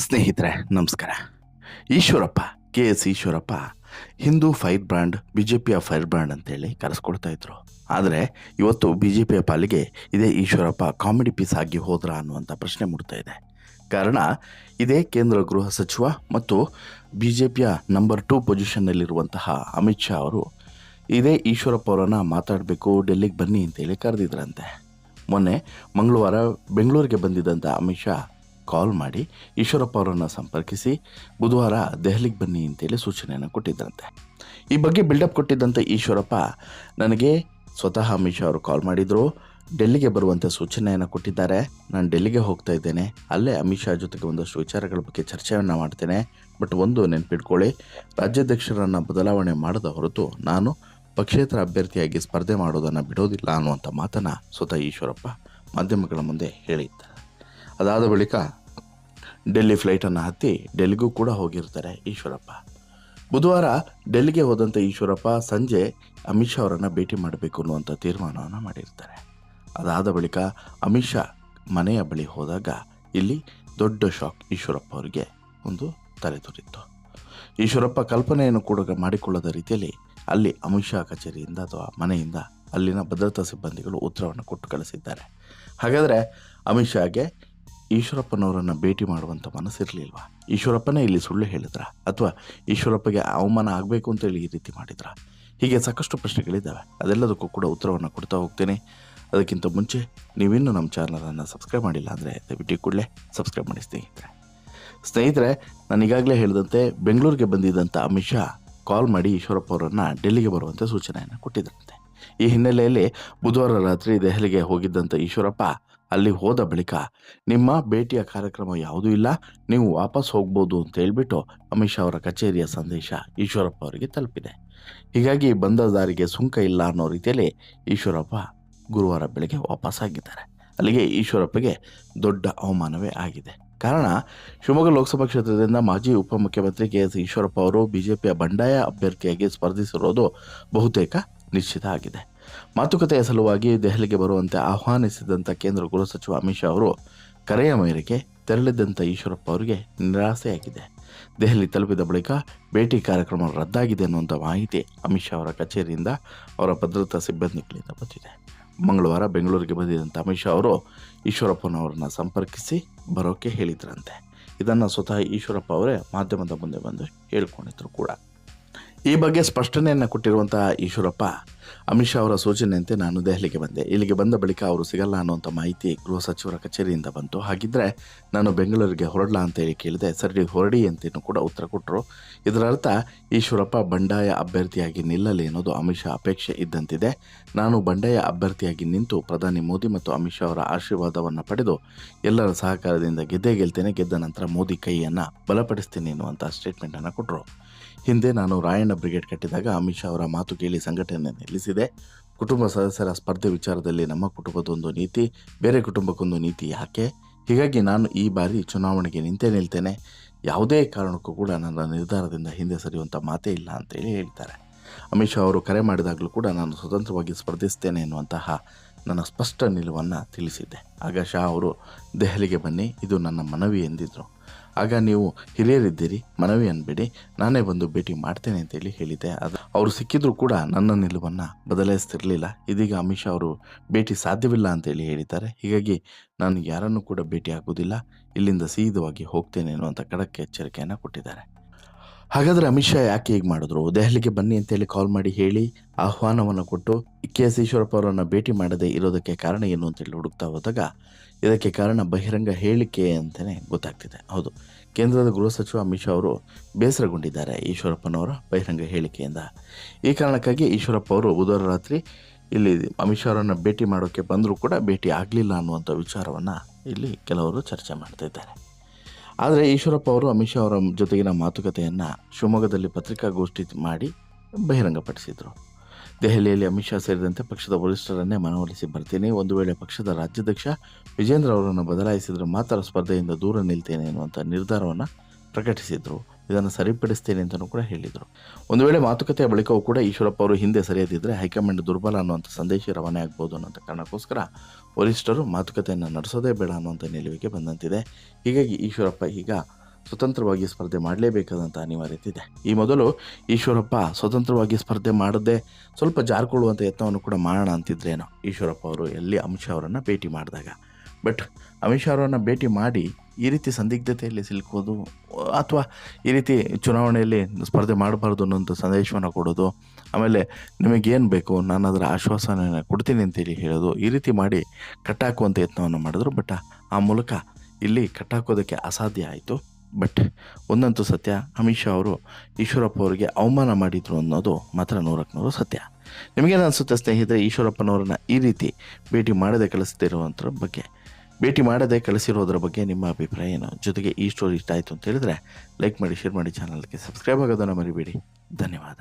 ಸ್ನೇಹಿತರೆ ನಮಸ್ಕಾರ. Eshwarappa, KS. Eshwarappa Hindu fire brand, ಬಿಜೆಪಿಯ ಫೈರ್ ಬ್ರ್ಯಾಂಡ್ ಅಂತೇಳಿ ಕರೆಸ್ಕೊಳ್ತಾ ಇದ್ರು. ಆದರೆ ಇವತ್ತು ಬಿಜೆಪಿಯ ಪಾಲಿಗೆ ಇದೇ ಈಶ್ವರಪ್ಪ ಕಾಮಿಡಿ ಪೀಸ್ ಆಗಿ ಹೋದ್ರ ಅನ್ನುವಂಥ ಪ್ರಶ್ನೆ ಮೂಡ್ತಾ ಇದೆ. ಕಾರಣ ಇದೇ ಕೇಂದ್ರ ಗೃಹ ಸಚಿವ ಮತ್ತು ಬಿಜೆಪಿಯ ನಂಬರ್ 2 ಪೊಸಿಷನ್ನಲ್ಲಿರುವಂತಹ ಅಮಿತ್ ಶಾ ಅವರು ಇದೇ ಈಶ್ವರಪ್ಪ ಅವರನ್ನು ಮಾತಾಡಬೇಕು, ಡೆಲ್ಲಿಗೆ ಬನ್ನಿ ಅಂತೇಳಿ ಕರೆದಿದ್ರಂತೆ. ಮೊನ್ನೆ ಮಂಗಳವಾರ ಬೆಂಗಳೂರಿಗೆ ಬಂದಿದ್ದಂಥ ಅಮಿತ್ ಶಾ ಕಾಲ್ ಮಾಡಿ ಈಶ್ವರಪ್ಪ ಅವರನ್ನು ಸಂಪರ್ಕಿಸಿ ಬುಧವಾರ ದೆಹಲಿಗೆ ಬನ್ನಿ ಅಂತೇಳಿ ಸೂಚನೆಯನ್ನು ಕೊಟ್ಟಿದ್ದರಂತೆ. ಈ ಬಗ್ಗೆ ಬಿಲ್ಡಪ್ ಕೊಟ್ಟಿದ್ದಂಥ ಈಶ್ವರಪ್ಪ, ನನಗೆ ಸ್ವತಃ ಅಮಿತ್ ಶಾ ಅವರು ಕಾಲ್ ಮಾಡಿದರು, ಡೆಲ್ಲಿಗೆ ಬರುವಂಥ ಸೂಚನೆಯನ್ನು ಕೊಟ್ಟಿದ್ದಾರೆ, ನಾನು ಡೆಲ್ಲಿಗೆ ಹೋಗ್ತಾ ಇದ್ದೇನೆ, ಅಲ್ಲೇ ಅಮಿತ್ ಶಾ ಜೊತೆಗೆ ಒಂದಷ್ಟು ವಿಚಾರಗಳ ಬಗ್ಗೆ ಚರ್ಚೆಯನ್ನು ಮಾಡ್ತೇನೆ. ಬಟ್ ಒಂದು ನೆನಪಿಟ್ಕೊಳ್ಳಿ, ರಾಜ್ಯಾಧ್ಯಕ್ಷರನ್ನು ಬದಲಾವಣೆ ಮಾಡದ ಹೊರತು ನಾನು ಪಕ್ಷೇತರ ಅಭ್ಯರ್ಥಿಯಾಗಿ ಸ್ಪರ್ಧೆ ಮಾಡೋದನ್ನು ಬಿಡೋದಿಲ್ಲ ಅನ್ನುವಂಥ ಮಾತನ್ನು ಸ್ವತಃ ಈಶ್ವರಪ್ಪ ಮಾಧ್ಯಮಗಳ ಮುಂದೆ ಹೇಳಿದ್ದಾರೆ. ಅದಾದ ಬಳಿಕ ಡೆಲ್ಲಿ ಫ್ಲೈಟನ್ನು ಹತ್ತಿ ಡೆಲ್ಲಿಗೂ ಕೂಡ ಹೋಗಿರ್ತಾರೆ ಈಶ್ವರಪ್ಪ. ಬುಧವಾರ ಡೆಲ್ಲಿಗೆ ಹೋದಂಥ ಈಶ್ವರಪ್ಪ ಸಂಜೆ ಅಮಿತ್ ಶಾ ಅವರನ್ನು ಭೇಟಿ ಮಾಡಬೇಕು ಅನ್ನುವಂಥ ತೀರ್ಮಾನವನ್ನು ಮಾಡಿರ್ತಾರೆ. ಅದಾದ ಬಳಿಕ ಅಮಿತ್ ಶಾ ಮನೆಯ ಬಳಿ ಹೋದಾಗ ಇಲ್ಲಿ ದೊಡ್ಡ ಶಾಕ್ ಈಶ್ವರಪ್ಪ ಅವರಿಗೆ ಒಂದು ತಲೆದೋರಿತ್ತು. ಈಶ್ವರಪ್ಪ ಕಲ್ಪನೆಯನ್ನು ಕೂಡ ಮಾಡಿಕೊಳ್ಳದ ರೀತಿಯಲ್ಲಿ ಅಲ್ಲಿ ಅಮಿತ್ ಶಾ ಕಚೇರಿಯಿಂದ ಅಥವಾ ಮನೆಯಿಂದ ಅಲ್ಲಿನ ಭದ್ರತಾ ಸಿಬ್ಬಂದಿಗಳು ಉತ್ತರವನ್ನು ಕೊಟ್ಟು ಕಳಿಸಿದ್ದಾರೆ. ಹಾಗಾದರೆ ಅಮಿತ್ ಶಾಗೆ ಈಶ್ವರಪ್ಪನವರನ್ನು ಭೇಟಿ ಮಾಡುವಂಥ ಮನಸ್ಸಿರಲಿಲ್ವಾ? ಈಶ್ವರಪ್ಪನೇ ಇಲ್ಲಿ ಸುಳ್ಳು ಹೇಳಿದ್ರ ಅಥವಾ ಈಶ್ವರಪ್ಪಗೆ ಅವಮಾನ ಆಗಬೇಕು ಅಂತೇಳಿ ಈ ರೀತಿ ಮಾಡಿದ್ರ? ಹೀಗೆ ಸಾಕಷ್ಟು ಪ್ರಶ್ನೆಗಳಿದ್ದಾವೆ. ಅದೆಲ್ಲದಕ್ಕೂ ಕೂಡ ಉತ್ತರವನ್ನು ಕೊಡ್ತಾ ಹೋಗ್ತೇನೆ. ಅದಕ್ಕಿಂತ ಮುಂಚೆ ನೀವಿನ್ನೂ ನಮ್ಮ ಚಾನಲನ್ನು ಸಬ್ಸ್ಕ್ರೈಬ್ ಮಾಡಿಲ್ಲ ಅಂದರೆ ದಯವಿಟ್ಟು ಕೂಡಲೇ ಸಬ್ಸ್ಕ್ರೈಬ್ ಮಾಡಿ ಸ್ನೇಹಿತರೆ. ನಾನು ಈಗಾಗಲೇ ಹೇಳಿದಂತೆ ಬೆಂಗಳೂರಿಗೆ ಬಂದಿದ್ದಂಥ ಅಮಿತ್ ಶಾ ಕಾಲ್ ಮಾಡಿ ಈಶ್ವರಪ್ಪ ಅವರನ್ನು ಡೆಲ್ಲಿಗೆ ಬರುವಂಥ ಸೂಚನೆಯನ್ನು ಕೊಟ್ಟಿದ್ದಂತೆ. ಈ ಹಿನ್ನೆಲೆಯಲ್ಲಿ ಬುಧವಾರ ರಾತ್ರಿ ದೆಹಲಿಗೆ ಹೋಗಿದ್ದಂಥ ಈಶ್ವರಪ್ಪ ಅಲ್ಲಿ ಹೋದ ಬಳಿಕ ನಿಮ್ಮ ಭೇಟಿಯ ಕಾರ್ಯಕ್ರಮ ಯಾವುದೂ ಇಲ್ಲ, ನೀವು ವಾಪಸ್ ಹೋಗ್ಬೋದು ಅಂತ ಹೇಳ್ಬಿಟ್ಟು ಅಮಿತ್ ಶಾ ಅವರ ಕಚೇರಿಯ ಸಂದೇಶ ಈಶ್ವರಪ್ಪ ಅವರಿಗೆ ತಲುಪಿದೆ. ಹೀಗಾಗಿ ಬಂದ ದಾರಿಗೆ ಸುಂಕ ಇಲ್ಲ ಅನ್ನೋ ರೀತಿಯಲ್ಲಿ ಈಶ್ವರಪ್ಪ ಗುರುವಾರ ಬೆಳಗ್ಗೆ ವಾಪಸ್ಸಾಗಿದ್ದಾರೆ. ಅಲ್ಲಿಗೆ ಈಶ್ವರಪ್ಪಗೆ ದೊಡ್ಡ ಅವಮಾನವೇ ಆಗಿದೆ. ಕಾರಣ ಶಿವಮೊಗ್ಗ ಲೋಕಸಭಾ ಕ್ಷೇತ್ರದಿಂದ ಮಾಜಿ ಉಪಮುಖ್ಯಮಂತ್ರಿ ಕೆ.ಎಸ್. ಈಶ್ವರಪ್ಪ ಅವರು ಬಿಜೆಪಿಯ ಬಂಡಾಯ ಅಭ್ಯರ್ಥಿಯಾಗಿ ಸ್ಪರ್ಧಿಸಿರೋದು ಬಹುತೇಕ ನಿಶ್ಚಿತ ಆಗಿದೆ. ಮಾತುಕತೆಯ ಸಲುವಾಗಿ ದೆಹಲಿಗೆ ಬರುವಂತೆ ಆಹ್ವಾನಿಸಿದಂಥ ಕೇಂದ್ರ ಗೃಹ ಸಚಿವ ಅಮಿತ್ ಶಾ ಅವರು ಕರೆಯ ಮೇರೆಗೆ ತೆರಳಿದ್ದಂಥ ಈಶ್ವರಪ್ಪ ಅವರಿಗೆ ನಿರಾಸೆಯಾಗಿದೆ. ದೆಹಲಿ ತಲುಪಿದ ಬಳಿಕ ಭೇಟಿ ಕಾರ್ಯಕ್ರಮ ರದ್ದಾಗಿದೆ ಅನ್ನುವಂಥ ಮಾಹಿತಿ ಅಮಿತ್ ಶಾ ಅವರ ಕಚೇರಿಯಿಂದ ಅವರ ಭದ್ರತಾ ಸಿಬ್ಬಂದಿಗಳಿಂದ ಬಂದಿದೆ. ಮಂಗಳವಾರ ಬೆಂಗಳೂರಿಗೆ ಬಂದಿದ್ದಂಥ ಅಮಿತ್ ಶಾ ಅವರು ಈಶ್ವರಪ್ಪನವರನ್ನು ಸಂಪರ್ಕಿಸಿ ಬರೋಕ್ಕೆ ಹೇಳಿದ್ರಂತೆ. ಇದನ್ನು ಸ್ವತಃ ಈಶ್ವರಪ್ಪ ಅವರೇ ಮಾಧ್ಯಮದ ಮುಂದೆ ಬಂದು ಹೇಳ್ಕೊಂಡಿದ್ರು ಕೂಡ. ಈ ಬಗ್ಗೆ ಸ್ಪಷ್ಟನೆಯನ್ನು ಕೊಟ್ಟಿರುವಂತಹ ಈಶ್ವರಪ್ಪ, ಅಮಿತ್ ಶಾ ಅವರ ಸೂಚನೆಯಂತೆ ನಾನು ದೆಹಲಿಗೆ ಬಂದೆ, ಇಲ್ಲಿಗೆ ಬಂದ ಬಳಿಕ ಅವರು ಸಿಗಲ್ಲ ಅನ್ನುವಂಥ ಮಾಹಿತಿ ಗೃಹ ಸಚಿವರ ಕಚೇರಿಯಿಂದ ಬಂತು. ಹಾಗಿದ್ದರೆ ನಾನು ಬೆಂಗಳೂರಿಗೆ ಹೊರಡಲ್ಲ ಅಂತೇಳಿ ಕೇಳಿದೆ. ಸರಿ, ಹೊರಡಿ ಅಂತೇನು ಕೂಡ ಉತ್ತರ ಕೊಟ್ಟರು. ಇದರ ಅರ್ಥ ಈಶ್ವರಪ್ಪ ಬಂಡಾಯ ಅಭ್ಯರ್ಥಿಯಾಗಿ ನಿಲ್ಲಲಿ ಅನ್ನೋದು ಅಮಿತ್ ಶಾ ಅಪೇಕ್ಷೆ ಇದ್ದಂತಿದೆ. ನಾನು ಬಂಡಾಯ ಅಭ್ಯರ್ಥಿಯಾಗಿ ನಿಂತು ಪ್ರಧಾನಿ ಮೋದಿ ಮತ್ತು ಅಮಿತ್ ಶಾ ಅವರ ಆಶೀರ್ವಾದವನ್ನು ಪಡೆದು ಎಲ್ಲರ ಸಹಕಾರದಿಂದ ಗೆದ್ದೇ ಗೆಲ್ತೇನೆ, ಗೆದ್ದ ನಂತರ ಮೋದಿ ಕೈಯನ್ನು ಬಲಪಡಿಸ್ತೀನಿ ಎನ್ನುವಂಥ ಸ್ಟೇಟ್ಮೆಂಟನ್ನು ಕೊಟ್ಟರು. ಹಿಂದೆ ನಾನು ರಾಯಣ್ಣ ಬ್ರಿಗೇಡ್ ಕಟ್ಟಿದಾಗ ಅಮಿತ್ ಶಾ ಅವರ ಮಾತು ಕೇಳಿ ಸಂಘಟನೆ ನಿಲ್ಲಿಸಿದೆ. ಕುಟುಂಬ ಸದಸ್ಯರ ಸ್ಪರ್ಧೆ ವಿಚಾರದಲ್ಲಿ ನಮ್ಮ ಕುಟುಂಬದೊಂದು ನೀತಿ, ಬೇರೆ ಕುಟುಂಬಕ್ಕೊಂದು ನೀತಿ ಯಾಕೆ? ಹೀಗಾಗಿ ನಾನು ಈ ಬಾರಿ ಚುನಾವಣೆಗೆ ನಿಲ್ತೇನೆ. ಯಾವುದೇ ಕಾರಣಕ್ಕೂ ಕೂಡ ನನ್ನ ನಿರ್ಧಾರದಿಂದ ಹಿಂದೆ ಸರಿಯುವಂಥ ಮಾತೇ ಇಲ್ಲ ಅಂತೇಳಿ ಹೇಳ್ತಾರೆ. ಅಮಿತ್ ಶಾ ಅವರು ಕರೆ ಮಾಡಿದಾಗಲೂ ಕೂಡ ನಾನು ಸ್ವತಂತ್ರವಾಗಿ ಸ್ಪರ್ಧಿಸ್ತೇನೆ ಎನ್ನುವಂತಹ ನನ್ನ ಸ್ಪಷ್ಟ ನಿಲುವನ್ನು ತಿಳಿಸಿದ್ದೆ. ಆಗ ಶಾ ಅವರು ದೆಹಲಿಗೆ ಬನ್ನಿ, ಇದು ನನ್ನ ಮನವಿ ಎಂದಿದ್ರು. ಆಗ ನೀವು ಹಿರಿಯರಿದ್ದೀರಿ, ಮನವಿ ಅನ್ಬೇಡಿ, ನಾನೇ ಬಂದು ಭೇಟಿ ಮಾಡ್ತೇನೆ ಅಂತೇಳಿ ಹೇಳಿದ್ದೆ. ಅವರು ಸಿಕ್ಕಿದ್ರು ಕೂಡ ನನ್ನ ನಿಲುವನ್ನು ಬದಲಾಯಿಸ್ತಿರಲಿಲ್ಲ. ಇದೀಗ ಅಮಿತ್ ಶಾ ಅವರು ಭೇಟಿ ಸಾಧ್ಯವಿಲ್ಲ ಅಂತೇಳಿ ಹೇಳಿದ್ದಾರೆ. ಹೀಗಾಗಿ ನಾನು ಯಾರನ್ನೂ ಕೂಡ ಭೇಟಿ ಆಗೋದಿಲ್ಲ, ಇಲ್ಲಿಂದ ಸೀದವಾಗಿ ಹೋಗ್ತೇನೆ ಅನ್ನುವಂಥ ಖಡಕ್ ಎಚ್ಚರಿಕೆಯನ್ನು ಕೊಟ್ಟಿದ್ದಾರೆ. ಹಾಗಾದರೆ ಅಮಿತ್ ಶಾ ಯಾಕೆ ಹೀಗೆ ಮಾಡಿದ್ರು? ದೆಹಲಿಗೆ ಬನ್ನಿ ಅಂತೇಳಿ ಕಾಲ್ ಮಾಡಿ ಹೇಳಿ ಆಹ್ವಾನವನ್ನು ಕೊಟ್ಟು ಕೆ.ಎಸ್. ಈಶ್ವರಪ್ಪ ಅವರನ್ನು ಭೇಟಿ ಮಾಡದೆ ಇರೋದಕ್ಕೆ ಕಾರಣ ಏನು ಅಂತೇಳಿ ಹುಡುಕ್ತಾ ಹೋದಾಗ ಇದಕ್ಕೆ ಕಾರಣ ಬಹಿರಂಗ ಹೇಳಿಕೆ ಅಂತಲೇ ಗೊತ್ತಾಗ್ತಿದೆ. ಹೌದು, ಕೇಂದ್ರದ ಗೃಹ ಸಚಿವ ಅಮಿತ್ ಶಾ ಅವರು ಬೇಸರಗೊಂಡಿದ್ದಾರೆ ಈಶ್ವರಪ್ಪನವರ ಬಹಿರಂಗ ಹೇಳಿಕೆಯಿಂದ. ಈ ಕಾರಣಕ್ಕಾಗಿ ಈಶ್ವರಪ್ಪ ಅವರು ಬುಧವಾರ ರಾತ್ರಿ ಇಲ್ಲಿ ಅಮಿತ್ ಶಾ ಅವರನ್ನು ಭೇಟಿ ಮಾಡೋಕ್ಕೆ ಬಂದರೂ ಕೂಡ ಭೇಟಿ ಆಗಲಿಲ್ಲ ಅನ್ನುವಂಥ ವಿಚಾರವನ್ನು ಇಲ್ಲಿ ಕೆಲವರು ಚರ್ಚೆ ಮಾಡ್ತಾ ಇದ್ದಾರೆ. ಆದರೆ ಈಶ್ವರಪ್ಪ ಅವರು ಅಮಿತ್ ಶಾ ಅವರ ಜೊತೆಗಿನ ಮಾತುಕತೆಯನ್ನು ಶಿವಮೊಗ್ಗದಲ್ಲಿ ಪತ್ರಿಕಾಗೋಷ್ಠಿ ಮಾಡಿ ಬಹಿರಂಗಪಡಿಸಿದರು. ದೆಹಲಿಯಲ್ಲಿ ಅಮಿತ್ ಶಾ ಸೇರಿದಂತೆ ಪಕ್ಷದ ವರಿಷ್ಠರನ್ನೇ ಮನವೊಲಿಸಿ ಬರ್ತೀನಿ, ಒಂದು ವೇಳೆ ಪಕ್ಷದ ರಾಜ್ಯಾಧ್ಯಕ್ಷ ವಿಜೇಂದ್ರ ಅವರನ್ನು ಬದಲಾಯಿಸಿದರೆ ಮಾತ್ರ ಸ್ಪರ್ಧೆಯಿಂದ ದೂರ ನಿಲ್ತೇನೆ ಎನ್ನುವಂಥ ನಿರ್ಧಾರವನ್ನು ಪ್ರಕಟಿಸಿದರು. ಇದನ್ನು ಸರಿಪಡಿಸ್ತೇನೆ ಅಂತಲೂ ಕೂಡ ಹೇಳಿದರು. ಒಂದು ವೇಳೆ ಮಾತುಕತೆಯ ಬಳಿಕವೂ ಕೂಡ ಈಶ್ವರಪ್ಪ ಅವರು ಹಿಂದೆ ಸರಿಯದಿದ್ದರೆ ಹೈಕಮಾಂಡ್ ದುರ್ಬಲ ಅನ್ನುವಂಥ ಸಂದೇಶ ರವಾನೆ ಆಗ್ಬೋದು ಅನ್ನೋಂಥ ಕಾರಣಕ್ಕೋಸ್ಕರ ವರಿಷ್ಠರು ಮಾತುಕತೆಯನ್ನು ನಡೆಸೋದೇ ಬೇಡ ಅನ್ನುವಂಥ ನಿಲುವಿಗೆ ಬಂದಂತಿದೆ. ಹೀಗಾಗಿ ಈಶ್ವರಪ್ಪ ಈಗ ಸ್ವತಂತ್ರವಾಗಿ ಸ್ಪರ್ಧೆ ಮಾಡಲೇಬೇಕಾದಂಥ ಅನಿವಾರ್ಯತೆ ಇದೆ. ಈ ಮೊದಲು ಈಶ್ವರಪ್ಪ ಸ್ವತಂತ್ರವಾಗಿ ಸ್ಪರ್ಧೆ ಮಾಡದೆ ಸ್ವಲ್ಪ ಜಾರಿಕೊಳ್ಳುವಂಥ ಯತ್ನವನ್ನು ಕೂಡ ಮಾಡೋಣ ಅಂತಿದ್ರೇನೋ ಈಶ್ವರಪ್ಪ ಅವರು ಎಲ್ಲಿ ಅಮಿತ್ ಶಾ ಅವರನ್ನು ಭೇಟಿ ಮಾಡಿದಾಗ. ಬಟ್ ಅಮಿತ್ ಶಾ ಅವರನ್ನು ಭೇಟಿ ಮಾಡಿ ಈ ರೀತಿ ಸಂದಿಗ್ಧತೆಯಲ್ಲಿ ಸಿಲುಕೋದು ಅಥವಾ ಈ ರೀತಿ ಚುನಾವಣೆಯಲ್ಲಿ ಸ್ಪರ್ಧೆ ಮಾಡಬಾರ್ದು ಅನ್ನೋಂಥ ಸಂದೇಶವನ್ನು ಕೊಡೋದು, ಆಮೇಲೆ ನಿಮಗೇನು ಬೇಕು ನಾನು ಅದರ ಆಶ್ವಾಸನೆಯನ್ನು ಕೊಡ್ತೀನಿ ಅಂತೇಳಿ ಹೇಳೋದು, ಈ ರೀತಿ ಮಾಡಿ ಕಟ್ಟಾಕುವಂಥ ಯತ್ನವನ್ನು ಮಾಡಿದ್ರು. ಬಟ್ ಆ ಮೂಲಕ ಇಲ್ಲಿ ಕಟ್ಟಾಕೋದಕ್ಕೆ ಅಸಾಧ್ಯ ಆಯಿತು. ಬಟ್ ಒಂದಂತೂ ಸತ್ಯ, ಅಮಿತ್ ಶಾ ಅವರು ಈಶ್ವರಪ್ಪ ಅವರಿಗೆ ಅವಮಾನ ಮಾಡಿದರು ಅನ್ನೋದು ಮಾತ್ರ 100ಕ್ಕೆ 100 ಸತ್ಯ. ನಿಮಗೇನು ಅನಿಸುತ್ತೆ ಸ್ನೇಹಿತರೆ, ಈಶ್ವರಪ್ಪನವ್ರನ್ನ ಈ ರೀತಿ ಭೇಟಿ ಮಾಡದೆ ಕಳಿಸಿರೋದ್ರ ಬಗ್ಗೆ ನಿಮ್ಮ ಅಭಿಪ್ರಾಯ ಏನು? ಜೊತೆಗೆ ಈ ಸ್ಟೋರಿ ಇಷ್ಟ ಆಯಿತು ಅಂತ ಹೇಳಿದ್ರೆ ಲೈಕ್ ಮಾಡಿ, ಶೇರ್ ಮಾಡಿ, ಚಾನಲ್ಗೆ ಸಬ್ಸ್ಕ್ರೈಬ್ ಆಗೋದನ್ನು ಮರಿಬೇಡಿ. ಧನ್ಯವಾದ.